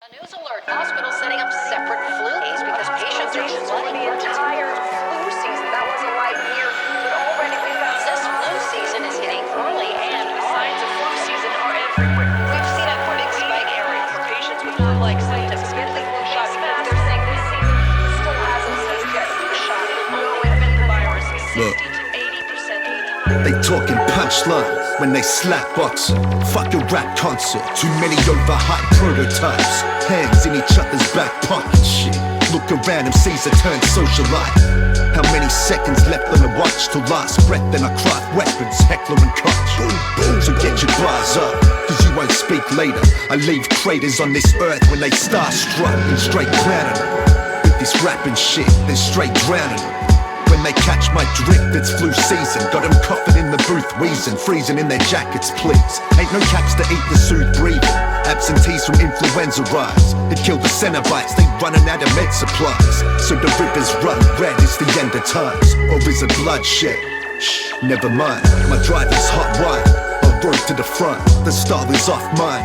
A news alert. Hospitals setting up separate flu days because patients are flooding the entire flu season. That was a light year, but already we found this flu season is hitting early and signs of flu season are everywhere. We've seen a big spike area for patients with flu-like symptoms get the flu shot because they're saying this season still hasn't saved yet the shot. Although infected virus is 60 to 80% of the time. They talking punchlines when they slap boxing. Fuck a rap concert. Too many overhyped prototypes. Hands in each other's back pocket. Shit. Look around and sees a turn socialite. How many seconds left on the watch till last breath? Then I craft weapons, heckler and koch. Boom, boom. So get your bars up, cause you won't speak later. I leave craters on this earth when they starstruck and straight clowning them. With this rapping shit, then straight drowning them. When they catch my drift, it's flu season. Got them coughing in the booth, wheezing, freezing in their jackets, please. Ain't no caps to eat the soothe breathing. Absentees from influenza rise. It killed the Cenobites, they running out of med supplies. So the rivers run red, it's the end of times. Or is it bloodshed? Shh, never mind, my driver's hot wine. I rode to the front, the style is off mine.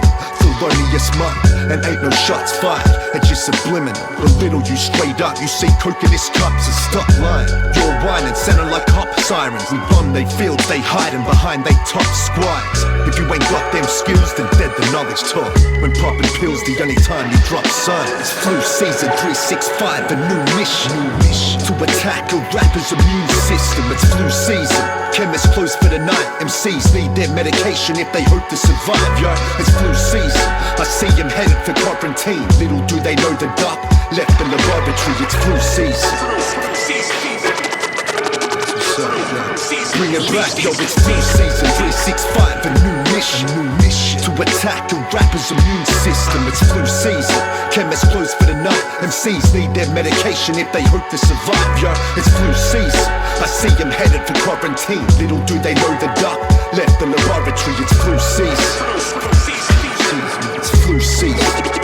Felonious month, and ain't no shots fired. It's just subliminal, belittle you straight up. You see coke in this cup, so stop lying. You're whining, sounding like cop sirens. We bomb they fields, they hiding behind they top squires. If you ain't got them skills, then dead the knowledge talk. When popping pills, the only time you drop signs. Flu season 365, a new mission. To attack a rapper's immune system. It's flu season, chemists close for the night. MCs need their medication if they hope to survive, yo. It's flu season, I see them headed for quarantine. Little do they know the doc left the laboratory. It's flu season. Bring it back, yo, it's flu season 365, a new mission. To attack a rapper's immune system. It's flu season, chemists close for the night. MCs need their medication if they hope to survive, yo. It's flu season, I see them headed for quarantine. Little do they know the doc left the laboratory. It's flu season. It's flu season.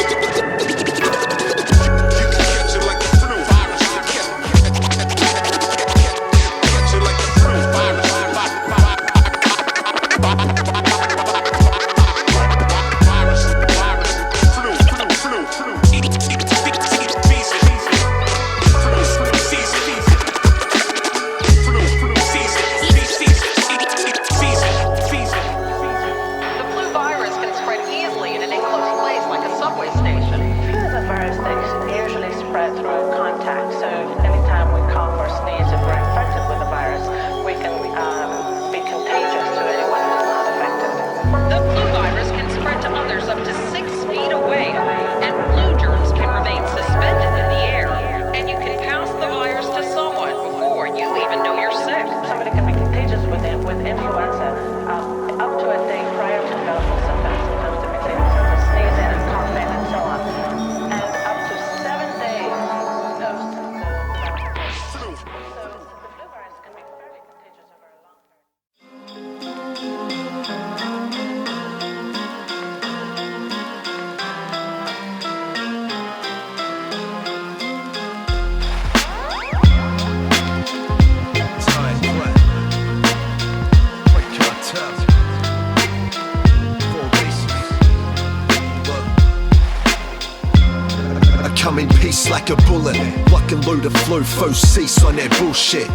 Like a bullet, lock and load a flow, foes cease on their bullshit.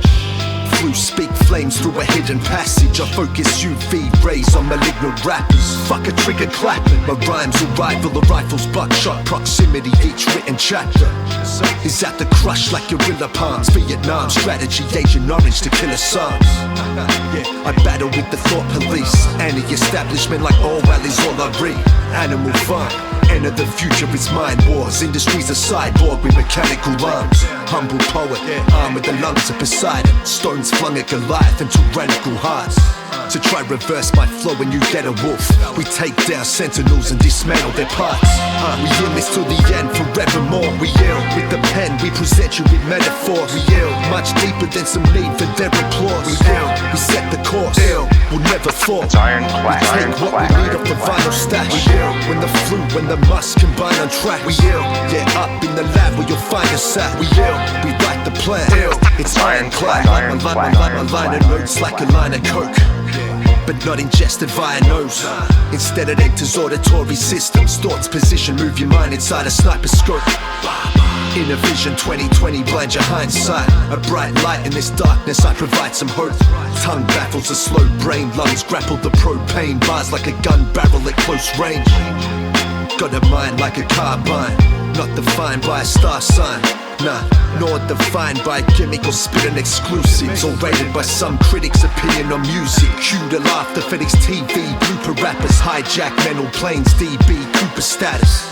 Flu speak flames through a hidden passage. I focus UV rays on malignant rappers. Fuck a trigger clapping. My rhymes will rival the rifle's buckshot proximity. Each written chapter is at the crush like guerrilla palms. Vietnam strategy, Agent Orange to kill Assange. I battle with the thought police and the establishment like Orwell is all I read. Animal fun. Enter the future, it's mind wars. Industry's a cyborg with mechanical arms. Humble poet, arm with the lungs of Poseidon. Stones flung at Goliath and tyrannical hearts. To try reverse my flow and you get a wolf. We take down sentinels and dismantle their parts. We in this till the end, forevermore. We ill with the pen, we present you with metaphor. We ill, much deeper than some need for their applause. We ill, we set the course. Ill, we'll never fall. It's ironclad. We take what we need off the vinyl stash. We ill, when the flu, when the must combine on track. We ill, get up in the lab where you'll find us at. We ill, we write the plan. Ill, it's ironclad. My line of notes like a line of coke. but not ingested via nose. Instead it enters auditory systems. Thoughts position, move your mind inside a sniper scope. Inner vision 2020, blind your hindsight. A bright light in this darkness, I provide some hope. Tongue baffles a slow brain, lungs grapple the propane. Bars like a gun barrel at close range. Got a mind like a carbine, not defined by a star sign. Nah, nor defined by gimmick or spitting exclusives, or rated by some critics' opinion on music. Cue to laughter, FedEx TV, blooper rappers, hijack mental planes, DB, Cooper status.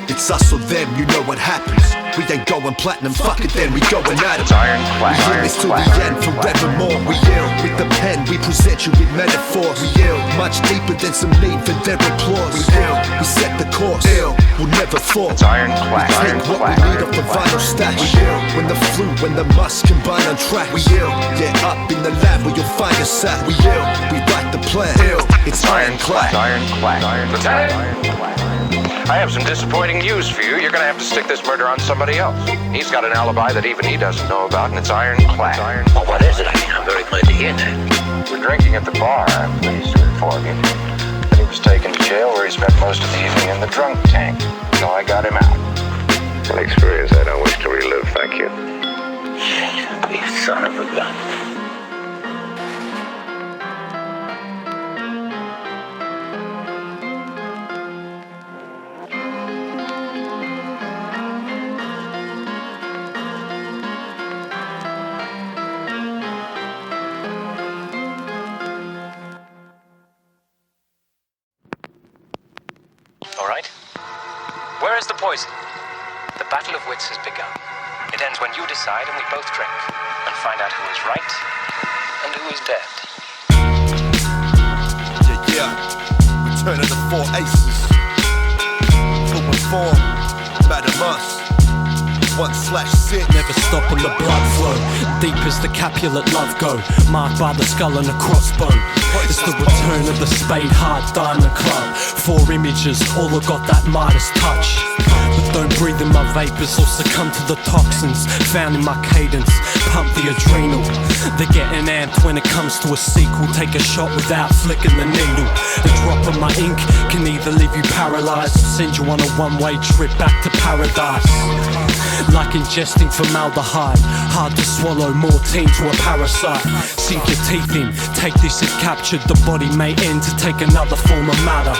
It's us or them, you know what happens. We ain't going platinum, fuck it then, we going at it. We hear this till the end, forevermore. We yell with the pen, we present you with metaphors. We yell much deeper than some need for their applause. We yell, we set the course, we'll never fall. We take what we need off the vinyl stash. We yell when the flu, when the must combine on track. We yell, yeah, up in the lab where you'll find us at. We yell, we write the plan. It's ironclad. I have some disappointing news for you. You're gonna have to stick this murder on somebody else. He's got an alibi that even he doesn't know about, and it's ironclad. Well, what is it? I'm very glad to hear that. We're drinking at the bar, I'm pleased to inform you. But he was taken to jail where he spent most of the evening in the drunk tank. So I got him out. An experience I don't wish to relive, thank you. You son of a gun. All right? Where is the poison? The battle of wits has begun. It ends when you decide and we both drink and find out who is right and who is dead. Yeah. Return of the four aces. Full form, Madam Us. 1/6. Never stop on the blood flow. Deep as the Capulet love go. Marked by the skull and the crossbow. It's the return of the Spade Heart Diamond Club. 4 images, all have got that Midas touch. But don't breathe in my vapors or succumb to the toxins found in my cadence. Pump the adrenal. They're getting amped when it comes to a sequel. Take a shot without flicking the needle. A drop of my ink can either leave you paralyzed or send you on a one-way trip back to paradise. Like ingesting formaldehyde, hard to swallow, morphine to a parasite. Sink your teeth in, take this if captured. The body may end to take another form of matter.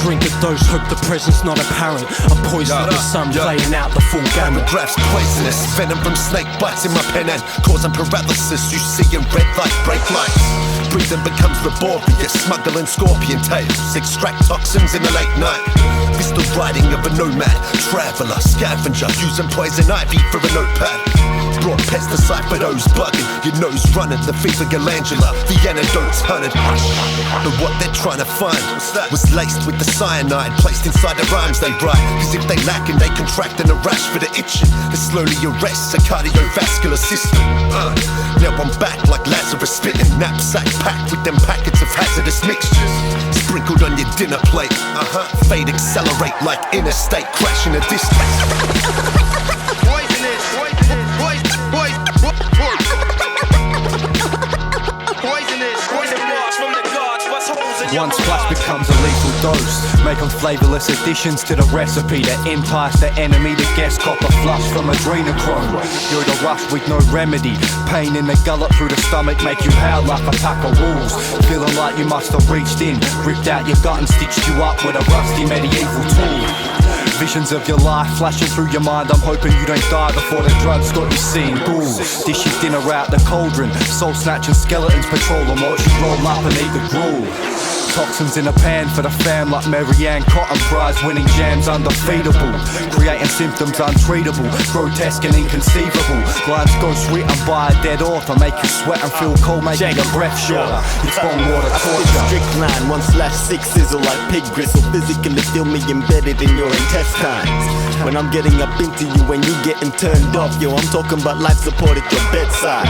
Drink a dose, hope the presence not apparent. A poison of the sun playing out the full gamut. The graph's poisonous, venom from snake bites in my pen and causing paralysis. You see in red light, break lights. Breathing becomes laborious, smuggling scorpion tails. Extract toxins in the late night. It's the writing of a nomad, traveller, scavenger, using poison ivy for a notepad. Brought pesticide for those bugging, your nose running, the fever glandula, the antidote's hunted. But what they're trying to find was laced with the cyanide, placed inside the rhymes they write. Cause if they lack and they contracting a rash for the itching, it slowly arrests a cardiovascular system. Now I'm back like Lazarus spitting, knapsack packed with them packets of hazardous mixtures. Sprinkled on your dinner plate, fade accelerate like interstate, crashing a distance. One splash becomes a lethal dose. Make them flavourless additions to the recipe that entice the enemy to guess. Copper flush from adrenochrome. You're the rush with no remedy. Pain in the gullet through the stomach make you howl like a pack of wolves. Feeling like you must have reached in, ripped out your gut and stitched you up with a rusty medieval tool. Visions of your life flashing through your mind. I'm hoping you don't die before the drugs got you seeing ghouls. Dish your dinner out the cauldron. Soul snatching skeletons patrol them. Watch you roll up and eat the gruel. Toxins in a pan for the fam like Marianne Cotton. Prize winning jams undefeatable. Creating symptoms untreatable. Grotesque and inconceivable. Lines go sweet and by a dead author. Make you sweat and feel cold, make your breath shorter. It's bone water torture. Strychnine 1/6 sizzle like pig gristle. Physically feel me embedded in your intestines. When I'm getting up into you, when you getting turned off, yo, I'm talking about life support at your bedside.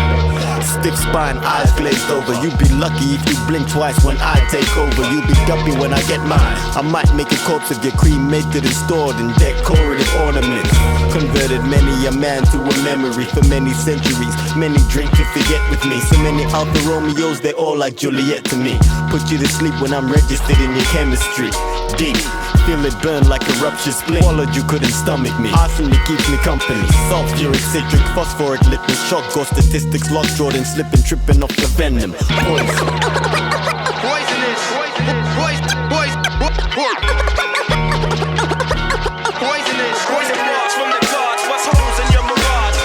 Stiff spine, eyes glazed over. You be lucky if you blink twice when I take over. You be guppy when I get mine. I might make a corpse of your cremated and stored in decorative ornaments. Converted many a man to a memory for many centuries. Many drink to forget with me. So many Alfa Romeos, they all like Juliet to me. Put you to sleep when I'm registered in your chemistry. Deep, feel it burn like a ruptured spleen. Swallowed, you couldn't stomach me. Arsenic keeps me company. Sulfuric, citric, phosphoric, litmus, shock, go statistics, lock Jordan, slipping, tripping off the venom. Poison. Poisonous. Poisonous. Poison bars from the gods. What's holes in your mirage?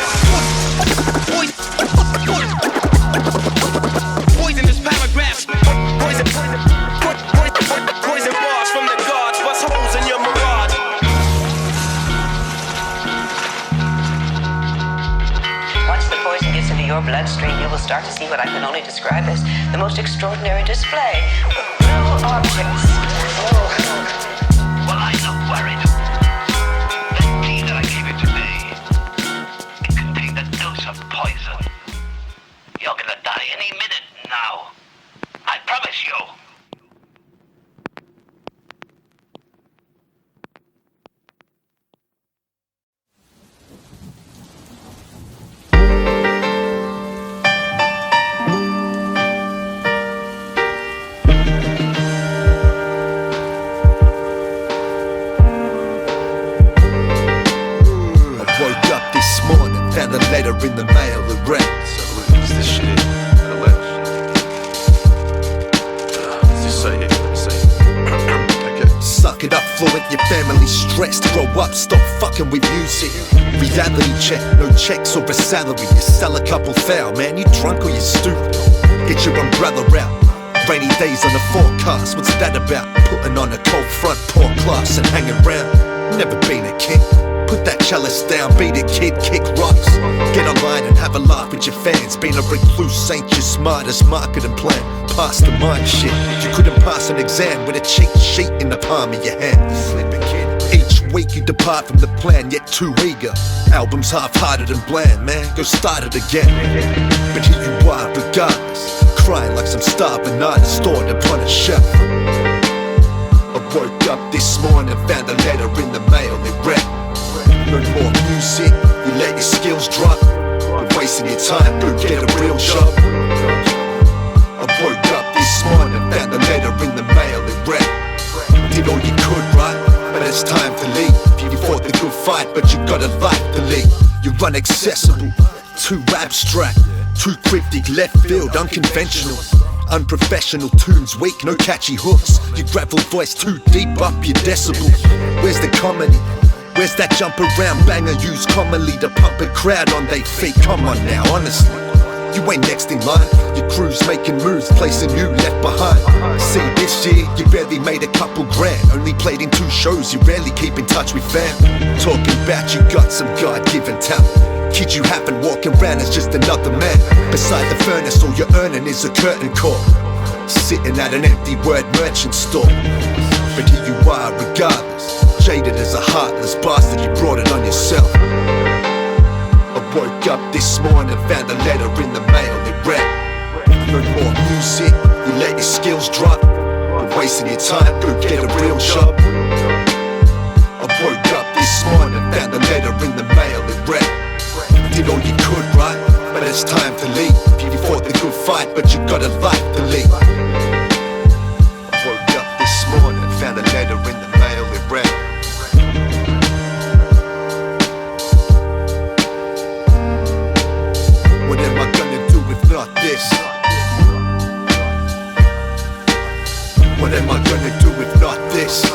Poisonous paragraphs. Poison bars from the gods. What's holes in your mirage? Once the poison gets into your bloodstream, you will start to see what I can only describe as the most extraordinary display of blue objects. Well, I'm not worried. That tea that I gave you today, it contained a dose of poison. You're gonna die any minute now. I promise you. Found a letter in the mail that read, so who's this shit? A letter? What's this say here? Let's see. Okay. Suck it up, Fluent, your family's stressed. Grow up, stop fucking with music. Reality check, no checks or a salary. You sell a couple foul, man, you drunk or you stupid. Get your umbrella out. Rainy days on the forecast, what's that about? Putting on a cold front, poor class and hanging round. Never been a king. Put that chalice down, beat a kid, kick rocks. Get online and have a laugh with your fans. Being a recluse ain't your smartest marketing plan. Pass the mind shit. You couldn't pass an exam with a cheat sheet in the palm of your hand. Each week you depart from the plan, yet too eager. Albums half-hearted and bland, man, go start it again. But here you are regardless, crying like some starving artist stored upon a shelf. I woke up this morning, found a letter in the mail, it read, no more music, you let your skills drop. You're wasting your time, go get a real job. I woke up this morning, found a letter in the mail, it read, did all you could, right? But it's time to leave. You fought the good fight, but you got a life to lead. You're inaccessible, too abstract, too cryptic, left field, unconventional. Unprofessional tunes, weak, no catchy hooks. Your gravel voice too deep up your decibels. Where's the comedy? Where's that jump around banger used commonly to pump a crowd on they feet? Come on now, honestly, you ain't next in line. Your crew's making moves, placing you left behind. See, this year you barely made a couple grand. Only played in 2 shows, you rarely keep in touch with fam. Talking about you got some God-given talent. Kid you haven't walking around as just another man. Beside the furnace, all you're earning is a curtain call. Sitting at an empty word merchant store. But here you are regardless, jaded as a heartless bastard, you brought it on yourself. I woke up this morning, found a letter in the mail, it read, no more music, you let your skills drop. You're wasting your time, go get a real job. I woke up this morning, found a letter in the mail, it read, did all you could, right? But it's time to leave. You fought the good fight, but you got a life to lead. I woke up this morning, found a letter in the mail, it read, what am I gonna do if not this? What am I gonna do if not this?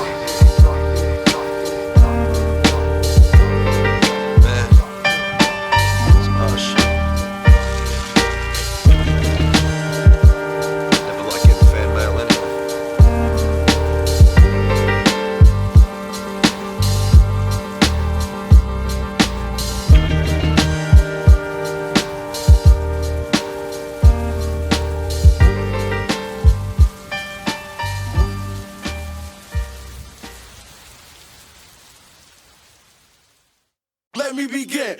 let me begin.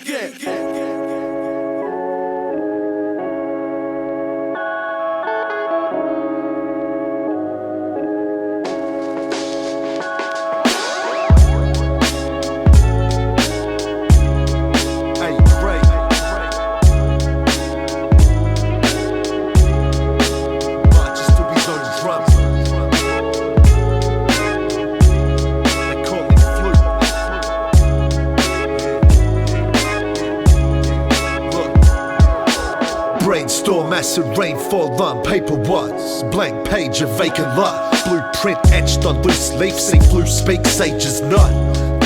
Brainstorm, acid rainfall on paper once. Blank page, a vacant lot. Blueprint etched on loose leaf. See flu speak, sages not.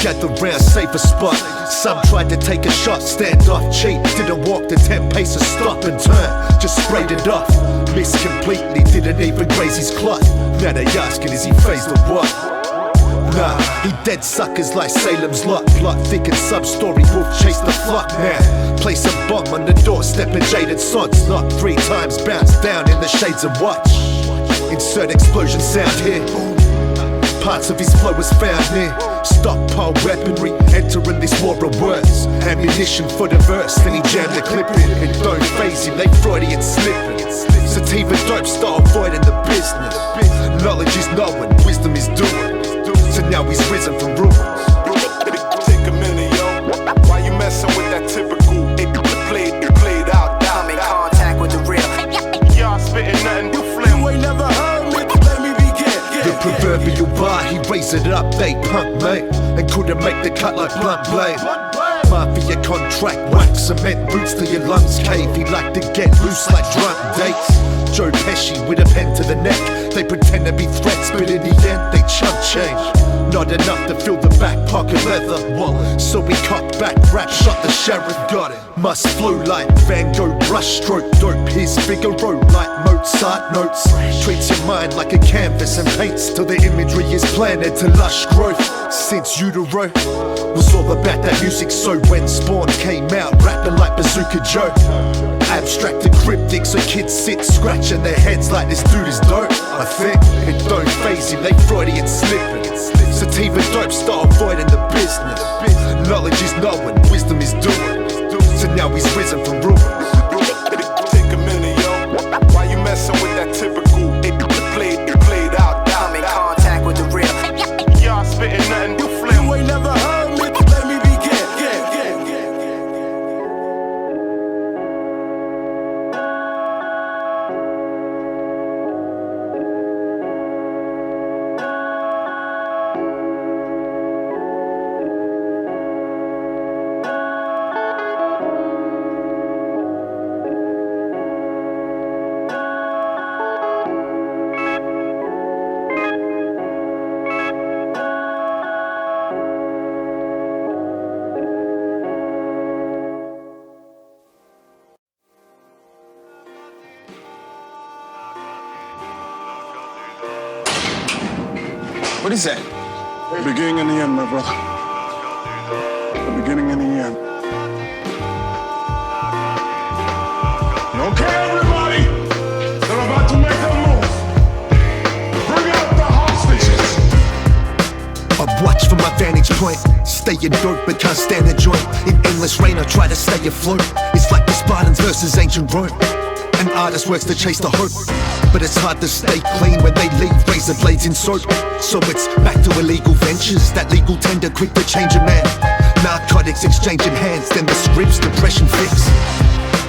Gather round, save a spot. Some tried to take a shot, stand off cheap. Didn't walk the 10 paces, stop and turn. Just sprayed it off. Missed completely, didn't even graze his cloth. Now they asking, is he phased or what? Nah, he dead suckers like Salem's Lot. Plot thick and sub-story, wolf chase the flock now. Place a bomb on the doorstep and jaded sods. Knock 3 times, bounce down in the shades and watch. Insert explosion sound here. Parts of his flow was found near. Stockpile weaponry, entering this war of words. Ammunition for the verse, then he jammed the clip in. It don't phase him, they Freudian slipping. Sativa dope start avoiding the business. Knowledge is knowing, wisdom is doing. So now he's risen from ruins. Take a minute, yo. Why you messing with that typical? It played out. I'm in contact with the real. Y'all spitting nothing you flame. You ain't never heard me. Let me begin. The proverbial bar, he raised it up, they punk mate, and couldn't make the cut like blunt blade. Mafia contract, wax cement, boots to your lungs cave. He like to get loose like drunk dates. Joe Pesci with a pen to the neck. They pretend to be threats, but in the end they chump change. Not enough to fill the back pocket leather. So we cocked back, rap, shot the sheriff. Got it. Must flow like Van Gogh brushstroke. Dope his Figaro like Mozart notes. Treats your mind like a canvas and paints till the imagery is planted to lush growth. Since utero was all about that music, so when Spawn came out, rapping like Bazooka Joe. Abstract and cryptic, so kids sit scratching their heads like this dude is dope. I think it don't phase him, they Freudian slipping. Sativa dope start avoiding the business. Knowledge is knowing, wisdom is doing. So now he's risen from ruins. Take a minute, yo. Why you messing with that typical? It played out. I'm in contact with the real. Y'all spitting nothing you flame. You ain't never heard me. Let me begin. What is that? The beginning and the end, my brother. The beginning and the end. Okay, everybody? They're about to make a move. Bring out the hostages. I watch from my vantage point. Staying dope but can't stand a joint. In endless rain I try to stay afloat. It's like the Spartans versus ancient Rome. An artist works to chase the hope, but it's hard to stay clean when they leave razor blades in soap. So it's back to illegal ventures, that legal tender quick to change a man. Narcotics exchanging hands, then the scripts depression fix.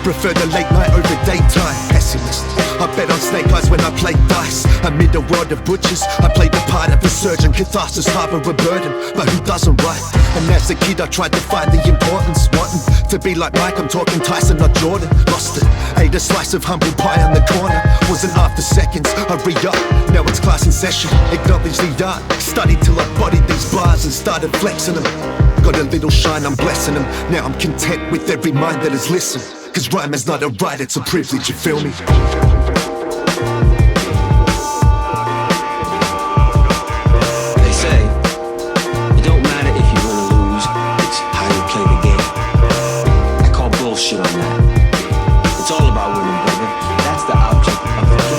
Prefer the late night over daytime, pessimist. I bet on snake eyes when I play dice. Amid a world of butchers, I play the part of a surgeon. Catharsis harbor a burden, but who doesn't write? And as a kid I tried to find the importance. Wanting to be like Mike, I'm talking Tyson, not Jordan. Lost it, ate a slice of humble pie on the corner. Wasn't after seconds, I re-up, now it's class in session. Acknowledge the art, studied till I bodied these bars and started flexing them. Got a little shine, I'm blessing them. Now I'm content with every mind that has listened. Cause rhyme is not a right, it's a privilege, you feel me? They say, it don't matter if you win or lose, it's how you play the game. I call bullshit on that. It's all about winning, brother. That's the object of the game.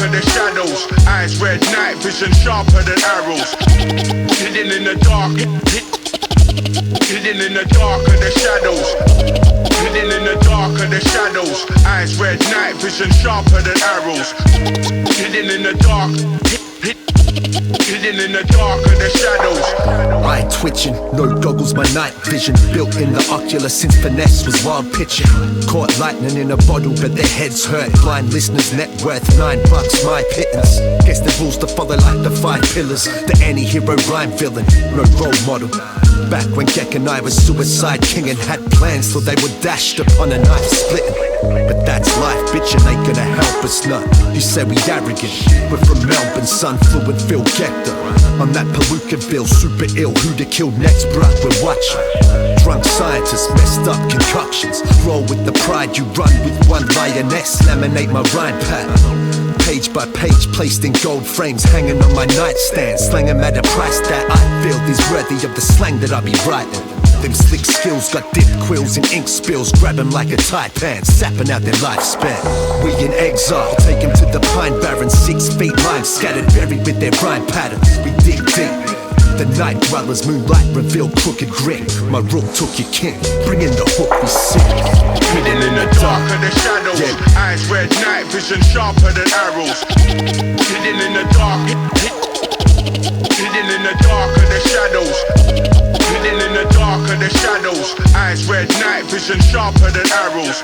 of the shadows. Eyes red, night vision sharper than arrows. Hidden in the dark. Hidden in the dark of the shadows. Hidden in the dark of the shadows. Eyes red, night vision sharper than arrows. Hidden in the dark. Hidden in the dark of the shadows. Eye twitching, no goggles, my night vision. Built in the ocular since finesse was wild pitching. Caught lightning in a bottle, but their heads hurt. Blind listeners, net worth $9, my pittance. Guess the rules to follow like the 5 pillars. The anti-hero rhyme villain, no role model. Back when Geko and I was suicide king and had plans till they were dashed upon a knife splitting. But that's life, bitch, and ain't gonna help us none. You say we arrogant, we're from Melbourne, son, Fluent, Phil Geko. I'm that Palooka-ville, super ill, who to kill next, bruh, we're watching. Drunk scientists, messed up concoctions. Roll with the pride, you run with one lioness. Laminate my rhyme pattern. Page by page, placed in gold frames, hanging on my nightstand. Slang 'em at a price that I feel is worthy of the slang that I be writing. Them slick skills got dip quills and ink spills. Grab 'em like a taipan, sapping out their lifespan. We in exile, take 'em to the Pine Barrens. 6 feet line, scattered, buried with their rhyme patterns. We dig deep. The night dwellers, moonlight reveal crooked grit. My rook took your king, bring in the hook, we sing. Hidden in the dark of the shadows. Eyes red, night vision sharper than arrows. Hidden in the dark. Hidden in the dark of the shadows. Hidden in the dark of the shadows. Eyes red, night vision sharper than arrows.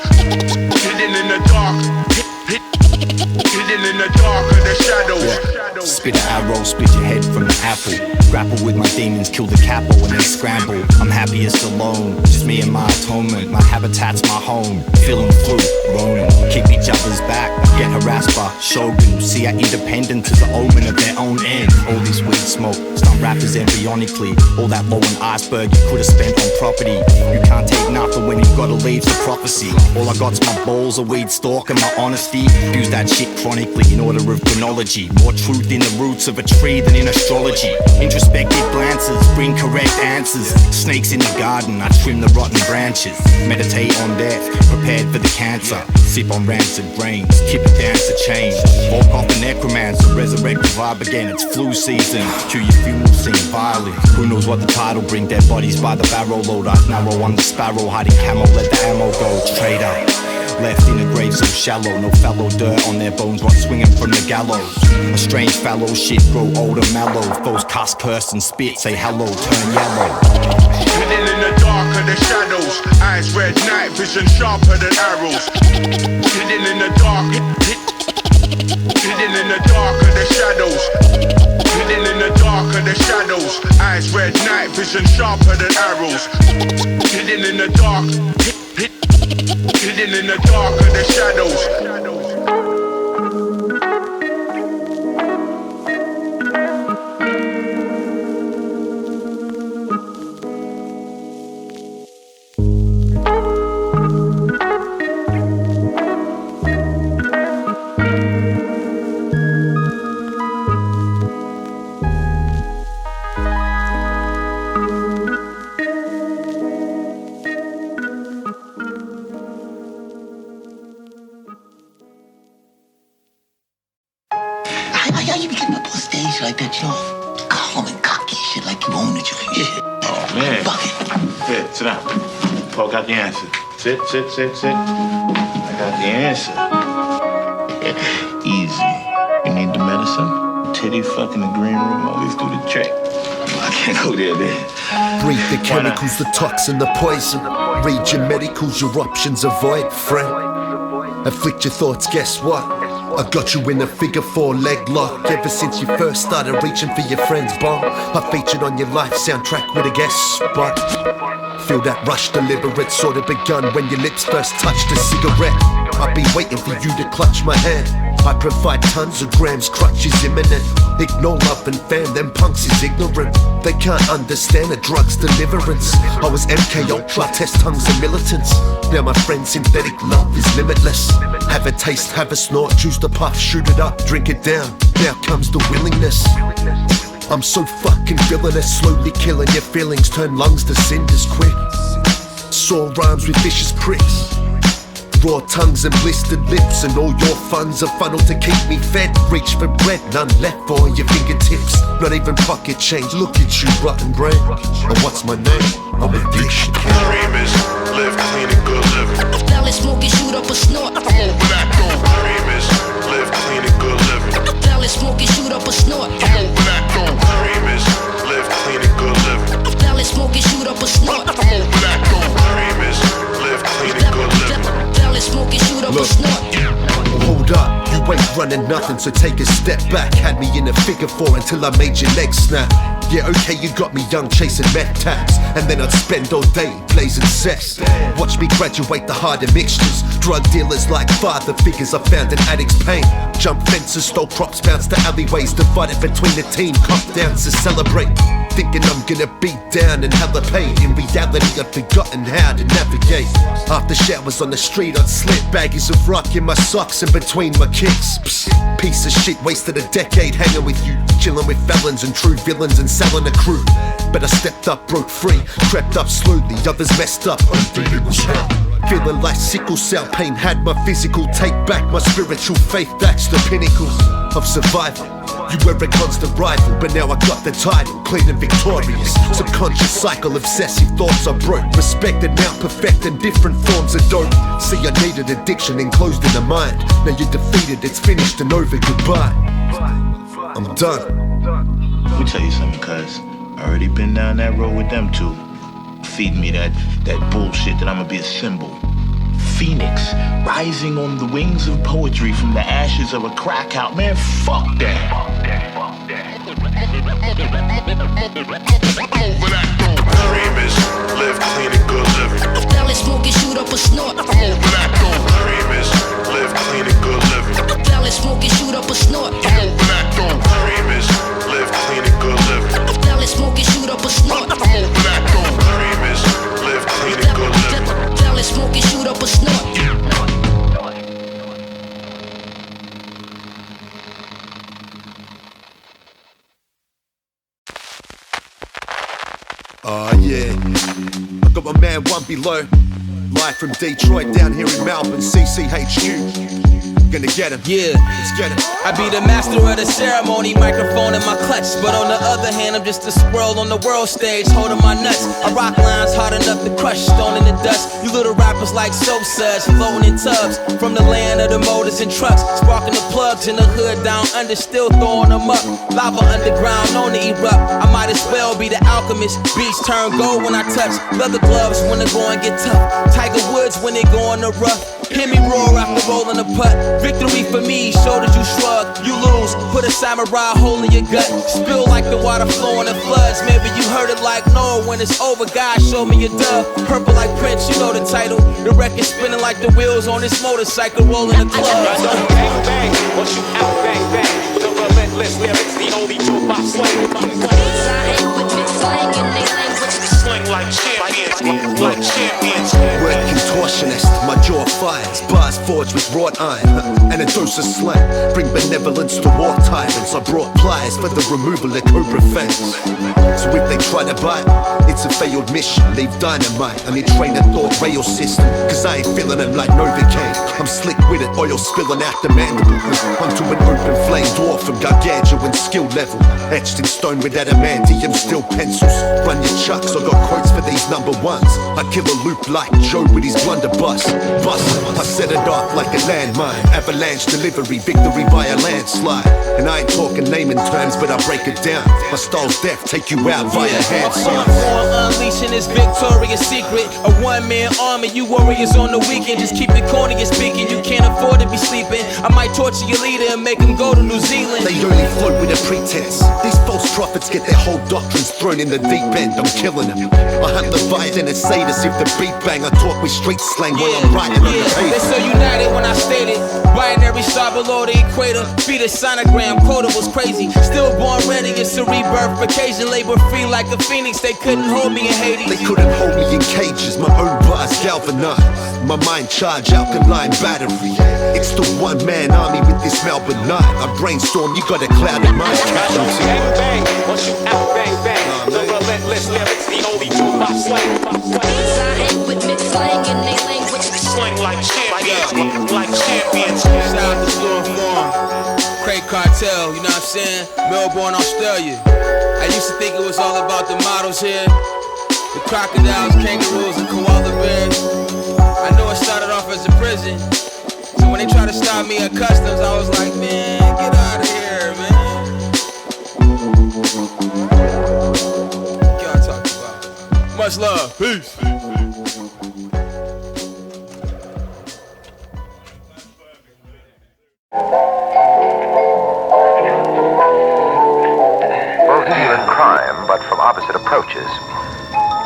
Hidden in the dark. Hidden in the dark of the shadows. Spit an arrow, split your head from the apple. Grapple with my demons, kill the capo and then scramble. I'm happiest alone, just me and my atonement. My habitat's my home, feeling through, roaming. Keep each other's back, get harassed by Shogun. See our independence as an omen of their own end. All this weed smoke, stun rappers embryonically. All that low on iceberg you could've spent on property. You can't take nothing when you've gotta leave the prophecy. All I got's my balls, a weed stalk and my honesty. Use that shit chronically in order of chronology. More truth in the roots of a tree than in astrology. Introspective glances bring correct answers. Snakes in the garden, I trim the rotten branches. Meditate on death, prepared for the cancer. Sip on rancid brains, keep it dance to change. Walk off the necromancer, resurrect the vibe again. It's flu season, cue your funeral scene violin. Who knows what the title bring? Dead bodies by the barrel load. I narrow on the sparrow, hiding camo, let the ammo go. Traitor, left in a grave so shallow. No fallow dirt on their bones, what swinging from the gallows. A strange fallow shit, grow old and mellow. Foes cuss, curse and spit, say hello, turn yellow. Hidden in the dark of the shadows. Eyes red, night vision sharper than arrows. Hidden in the dark. Hidden in the dark of the shadows. Hidden in the dark of the shadows. Eyes red, night vision sharper than arrows. Hidden in the dark. Hidden in the dark of the shadows. How you be getting up on stage like that, you know? Calm and cocky shit like you own the joint. Yeah. Oh, man. Fuck it. Here, sit down. Paul got the answer. Sit. I got the answer. Easy. You need the medicine? Titty fucking the green room always do the trick. I can't go there, then. Breathe the chemicals, the toxin, the poison. Read your medicals, your options avoid, friend. Afflict your thoughts, guess what? I got you in a figure 4 leg lock. Ever since you first started reaching for your friend's bomb, I featured on your life soundtrack with a guest spot. Feel that rush, deliberate, sort of begun when your lips first touched a cigarette. I've been waiting for you to clutch my hand. I provide tons of grams, crutch is imminent. Ignore love and fam, them punks is ignorant. They can't understand a drug's deliverance. I was MK Ultra, test tongues and militants. Now my friend, synthetic love is limitless. Have a taste, have a snort, choose to puff, shoot it up, drink it down. Now comes the willingness. I'm so fucking villainous, slowly killing your feelings, turn lungs to cinders quick. Sore rhymes with vicious pricks. raw tongues and blistered lips, and all your funds are funneled to keep me fed. Reach for bread, none left for your fingertips. Not even pocket change, look at you, rotten bread. And what's my name? I'm addiction. Dream is live clean and good living. Valley smoke and shoot up a snort. I'm over that though. Dream is live clean and good living. Valley smoke and shoot up a snort. I'm over that though. Dream is live clean and good living. Valley smoke and shoot up a snort. I'm over that though. Dream is live clean and good living. Valley smoke and shoot up a snort. Hold up, you ain't running nothing, so take a step back. Had me in a figure four until I made your legs snap. Yeah, okay, you got me young chasing meth taps, and then I'd spend all day blazing cess. Watch me graduate the harder mixtures. Drug dealers like father figures I found in addicts' pain. Jump fences, stole crops, bounced to alleyways, divided between the team, cop downs to celebrate. Thinking I'm gonna beat down and hella paid. In reality, I'd forgotten how to navigate. After showers on the street, I'd slip baggies of rock in my socks in between my kicks. Psst, piece of shit, wasted a decade hanging with you, chilling with felons and true villains and selling a crew. But I stepped up, broke free, crept up slowly, others messed up. I think it was hell. Feeling like sickle cell pain had my physical. Take back my spiritual faith, that's the pinnacle of survival. You were a constant rival, but now I got the title, clean and victorious. Subconscious cycle, obsessive thoughts I broke. Respected, now perfecting different forms of dope. See, I needed addiction enclosed in the mind. Now you're defeated, it's finished and over, goodbye. I'm done. Let me tell you something, cuz I already been down that road with them two. Feeding me that bullshit that I'ma be a symbol. Phoenix, rising on the wings of poetry from the ashes of a crack house. Man, fuck that. Over that though. Dream is live clean and good living. Valley smoke and shoot up a snort. I'm over that though. Dream is live clean and good living. Valley smoke and shoot up a snort. I'm over that though. Dream is live clean and good living. Valley smoke and shoot up a snort. I'm over that though. Dream is live clean and good living. Valley smoke and shoot up a snort. Yeah, I got my man One Below, live from Detroit down here in Melbourne, CCHQ. Gonna get him, yeah, let's get him. I be the master of the ceremony, microphone in my clutch. But on the other hand, I'm just a squirrel on the world stage, holding my nuts. I rock lines hard enough to crush stone in the dust. You little rappers like soap suds, floating in tubs from the land of the motors and trucks, sparking the plugs in the hood down under, still throwing them up. Lava underground, known to erupt. I might as well be the alchemist. Beats turn gold when I touch. Leather gloves when the going get tough. Tiger Woods when they go on the rough. Hear me roar after rolling a putt. Victory for me, shoulders you shrug. You lose, put a samurai hole in your gut. Spill like the water flowing in floods. Maybe you heard it like Noah. When it's over, God, show me your dove. Purple like Prince, you know the title. The record spinning like the wheels on this motorcycle rolling the club. Bang, bang, once you out, bang, bang. With the relentless lyrics, the only dope I slay. Slang like champions, like champions. Word contortionist, my jaw fires. Bars forged with wrought iron, and a dose of slang. Bring benevolence to war tyrants. I brought pliers for the removal of cobra fangs. So if they try to bite, it's a failed mission. Leave dynamite. I need train of thought rail system, cause I ain't feeling them like Novocaine. I'm slick with it, oil spilling out the mandible. Onto an open flame, dwarf from gargantuan skill level. Etched in stone with adamantium steel pencils. Run your chucks, I got quotes for these number ones. I kill a loop like Joe with his blunderbuss. Bust, I set it off like a landmine. Avalanche delivery, victory by a landslide. And I ain't talking naming terms, but I break it down. My style's death, take you out via hand signs. Unleashing this victorious secret. A one-man army, you warriors on the weekend. Just keep it corny and speaking, you can't afford to be sleeping. I might torture your leader and make him go to New Zealand. They only float with a pretense. These false prophets get their whole doctrines thrown in the deep end. I'm killing them. I hunt the violent and say this if the beat bang. I talk with street slang while I'm writing on the page. They're so united when I stated. Binary star below the equator. Feed a sonogram, quota was crazy. Stillborn ready, it's a rebirth. Occasion labor free like a phoenix. They couldn't hold me in Hades. They couldn't hold me in cages. My own bars galvanized. My mind charge, alkaline battery. It's the one-man army with this Melbourne night. I brainstorm, you got a cloud in mind. Bang, bang, once you out, bang, bang. The relentless lyrics, the only dope I slay. I hang with mixed slang in their language. sling like champions, like champions. Shout out to Fluent Farm, Craig Cartel, you know what I'm saying? Melbourne, Australia. I used to think it was all about the models here, the crocodiles, kangaroos, and koala bears. I know it started off as a prison, so when they tried to stop me at customs, I was like, man, get out of here, man. What y'all talking about? Much love, peace. Both deal in crime, but from opposite approaches.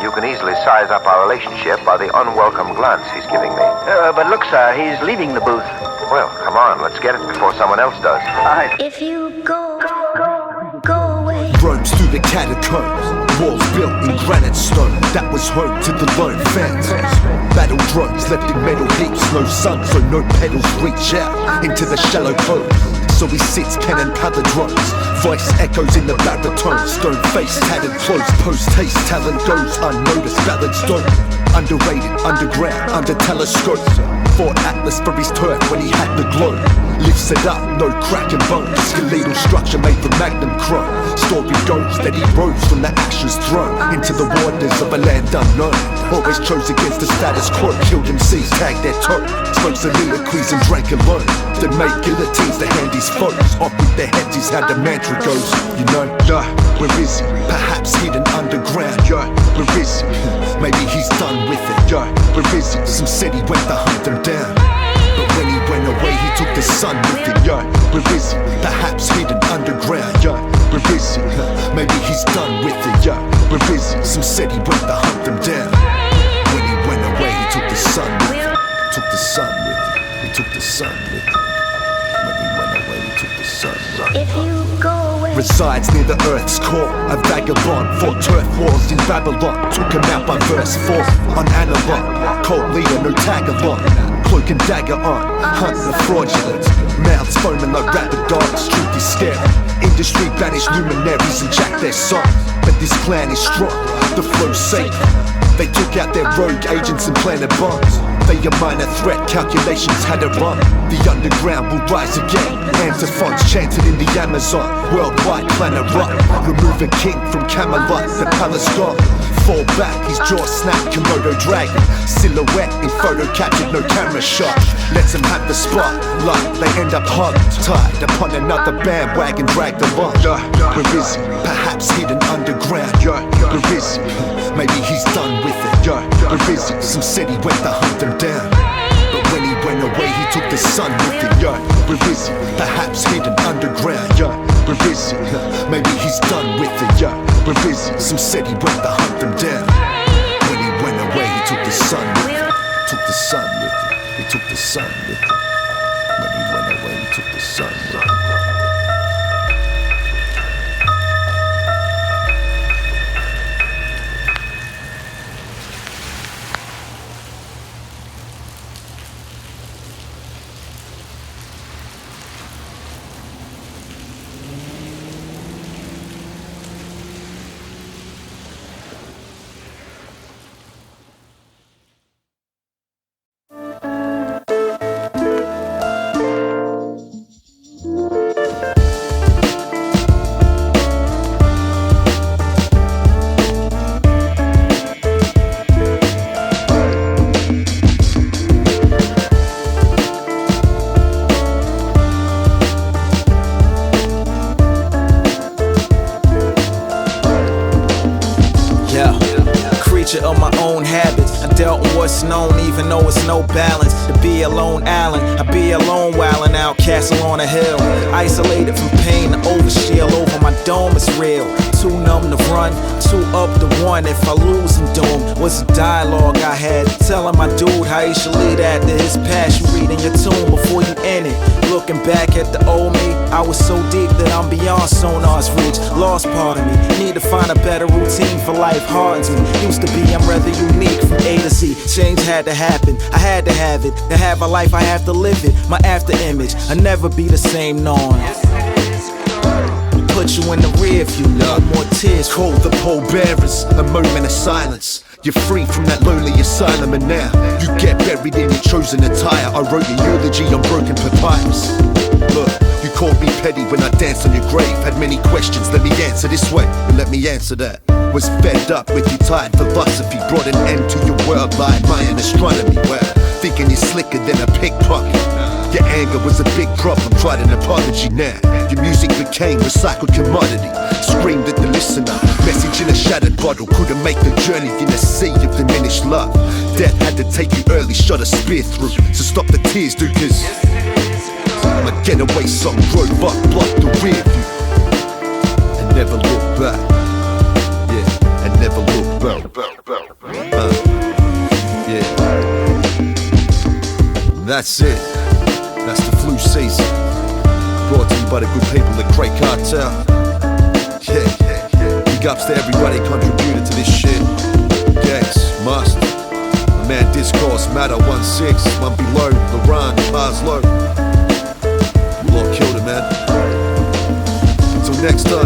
You can easily size up our relationship by the unwelcome glance he's giving me. But look, sir, he's leaving the booth. Well, come on, let's get it before someone else does. If you go away. Roams through the catacombs, walls built in granite stone. That was home to the lone phantoms. Battle drones left in metal heaps, no sun, so no pedals reach out into the shallow cove. So he sits, pen and powder drones. Voice echoes in the baritone. Stone face, tattered clothes. Post haste, talent goes unnoticed. Ballads don't. Underrated, underground, under telescope. Fought Atlas for his turf when he had the glow. Lifts it up, no crack and bone. Skeletal structure made from magnum chrome. Story goes that he rose from the ashes thrown into the waters of a land unknown. Always chose against the status quo. Killed MCs, tagged their toe. Spoke soliloquies and drank alone. Then made guillotines to hand his foes. Off with their heads is how the mantra goes. You know, where is he? Perhaps hidden underground. Where is he? Maybe he's done with it. Where is he? Some said he went to hunt them down. But when he went away, he took the sun with him. Where is he? Perhaps hidden underground. Where is he? Maybe he's done with it. Where is he? Some said he went to hunt them down. When he went away, he took the sun with him. Took the sun with him. He took the sun with him. When he went away, he took the sun with him. If you go away. Resides near the earth's core, a vagabond. Fought turf wars in Babylon. Took him out by verse 4 on Analog. Cold leader, no tag along. Cloak and dagger on, hunt the fraudulent. Mouths foaming like rabid dogs, truth is scary. Industry banished luminaries and jacked their song. But this clan is strong, the flow's safe. They took out their rogue agents and planted bombs. They a minor threat, calculations had a run. The underground will rise again. Antiphons chanted in the Amazon. Worldwide planet rock. Remove a king from Camelot, the palace gone. Fall back, his jaw snapped, Komodo dragon. Silhouette in photo captured, no camera shot. Lets him have the spotlight. They end up hung, tied upon another bandwagon, dragged along. Where is he? Perhaps hidden underground. Where is he? Maybe he's done with it. Where is he? Some said he went to hunt them down. But when he went away, he took the sun with him. Where is he? Perhaps hidden underground. Where is he? Maybe he's done with it. Where is he? Some said he went to hunt them down. When he went away, he took the sun with him. Took the sun with him. He took the sun with him. When he went away, he took the sun with him. Of my own habits, I dealt with what's known, even though it's no balance. To be alone, Allen, I be alone, wildin' out, castle on a hill. Isolated from pain, the overshield over my dome is real. Too numb to run, too up to one. If I lose, I'm doomed. Was a dialogue I had, telling my dude how he should lead after his past. You reading your tune before you end it. Looking back at the old me, I was so deep that I'm beyond sonar's reach. Lost part of me, need to find a better routine for life hardens me. Used to be, I'm rather unique from A to Z. Change had to happen, I had to have it. To have a life, I have to live it. My after image, I never be the same norm. Put you in the rear view, no more tears. Call the pallbearers, a moment of silence. You're free from that lonely asylum and now you get buried in your chosen attire. I wrote your eulogy on broken papyrus. Look, you called me petty when I danced on your grave. Had many questions, let me answer this way, and let me answer that. Was fed up with your tired philosophy, brought an end to your world by admiring astronomy. Well, thinking you're slicker than a pickpocket. Your anger was a big problem, tried an apology now. Your music became recycled commodity. Screamed at the listener, message in a shattered bottle. Couldn't make the journey in a sea of diminished love. Death had to take you early, shot a spear through. So stop the tears, dude, cause my getaway song drove up, blocked the rear view. And never look back. Yeah, and never look back. Yeah. That's it. That's the FluSeason. Brought to you by the good people at Cray Cartel. Yeah. Big ups to everybody contributed to this shit. Gex, Must, my man Discourse, Matter 1-6, one below, Laran, Parslow. You all killed it, man. Until next time.